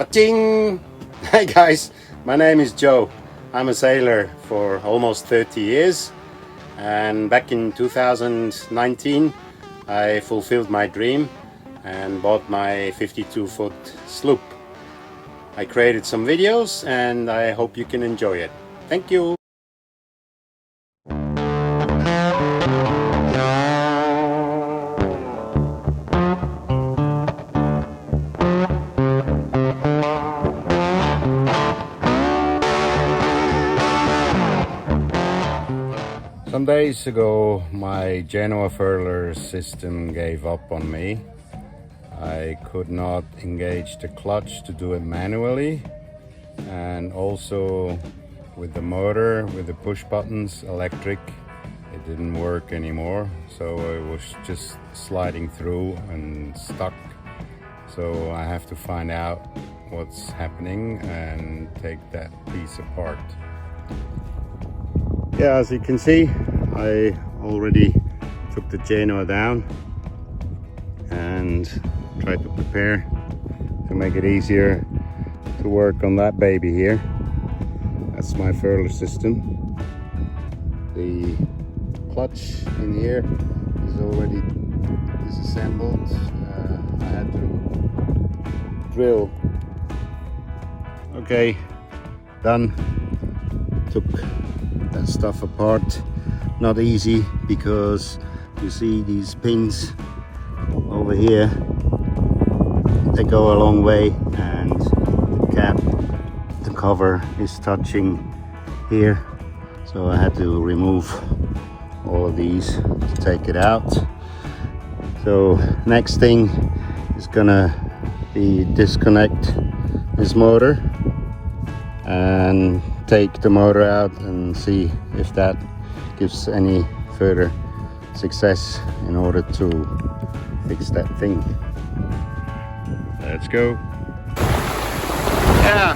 Ka-ting! Hi guys, my name is Joe. I'm a sailor for almost 30 years, and back in 2019 I fulfilled my dream and bought my 52-foot sloop. I created some videos and I hope you can enjoy it. Thank you! Some days ago my Genoa Furler system gave up on me. I could not engage the clutch to do it manually, and also with the motor, with the push buttons, electric, it didn't work anymore, so it was just sliding through and stuck. So I have to find out what's happening and take that piece apart. Yeah, as you can see, I already took the Genoa down and tried to prepare to make it easier to work on that baby here. That's my Furler system. The clutch in here is already disassembled. I had to drill. Okay, done. Took that stuff apart. Not easy because you see these pins over here, they go a long way, and the cap, the cover is touching here, so I had to remove all of these to take it out. So next thing is gonna be disconnect this motor and take the motor out and see if that gives any further success in order to fix that thing. Let's go. Yeah,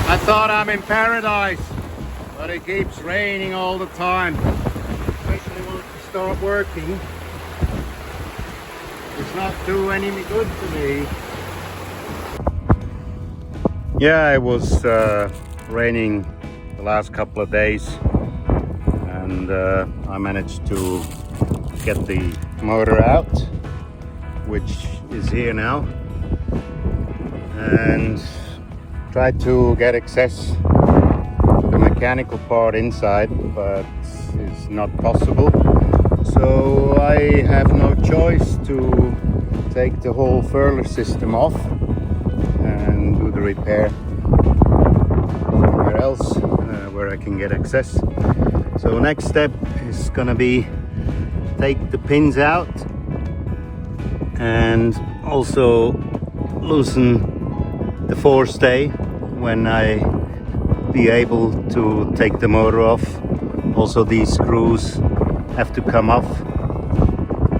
I thought I'm in paradise, but it keeps raining all the time. Especially when it start working. It's not doing any good to me. Yeah, it was raining the last couple of days, and I managed to get the motor out, which is here now, and try to get access to the mechanical part inside, but it's not possible. So I have no choice to take the whole Furler system off and do the repair somewhere else where I can get access. So next step is gonna be take the pins out and also loosen the forestay when I be able to take the motor off. Also these screws have to come off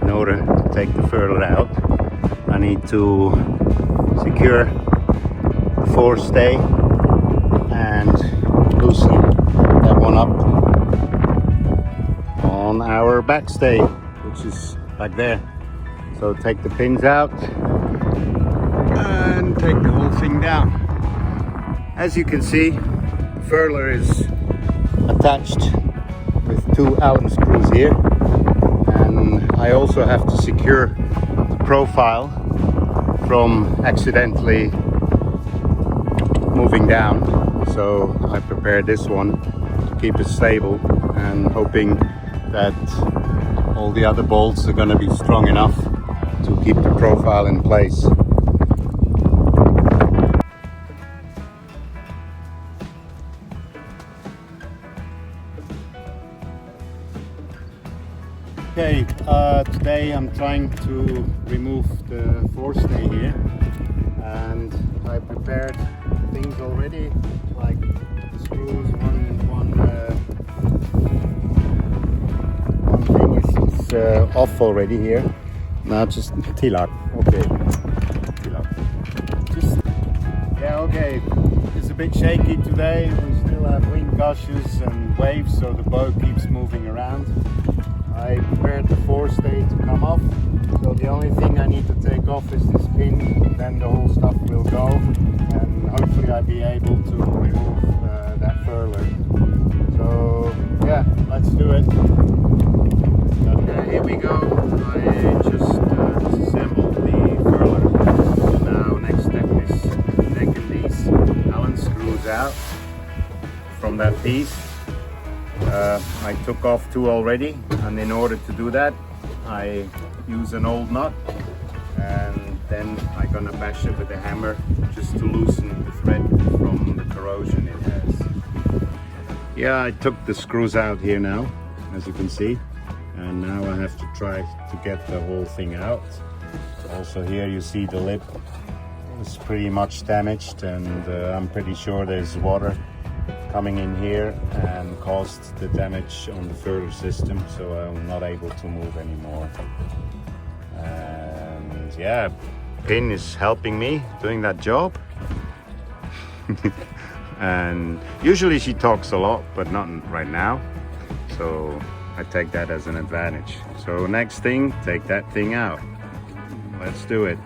in order to take the Furler out. I need to secure the forestay and loosen that one up on our backstay, which is back there. So take the pins out and take the whole thing down. As you can see, the Furler is attached with 2 Allen screws here, and I also have to secure the profile from accidentally moving down. So I prepared this one to keep it stable, and hoping that all the other bolts are going to be strong enough to keep the profile in place. Okay, today I'm trying to remove the forestay here, and I prepared things already, like the screws. One thing is off already here. Now just tilak. Okay, tilak. Just yeah. Okay, it's a bit shaky today. We still have wind gushes and waves, so the boat keeps moving around. I prepared the forestay to come off, so the only thing I need to take off is this pin, then the whole stuff will go, and hopefully I'll be able to remove that furler. So yeah, let's do it. Okay, here we go. I just disassembled the furler. So now next step is taking these Allen screws out from that piece. I took off 2 already, and in order to do that I use an old nut, and then I'm gonna bash it with a hammer just to loosen the thread from the corrosion it has. Yeah, I took the screws out here now, as you can see, and now I have to try to get the whole thing out. Also here you see the lip is pretty much damaged, and I'm pretty sure there's water coming in here and caused the damage on the Furler system, so I'm not able to move anymore. And yeah, Pin is helping me doing that job. And usually she talks a lot, but not right now, so I take that as an advantage. So next thing, take that thing out. Let's do it.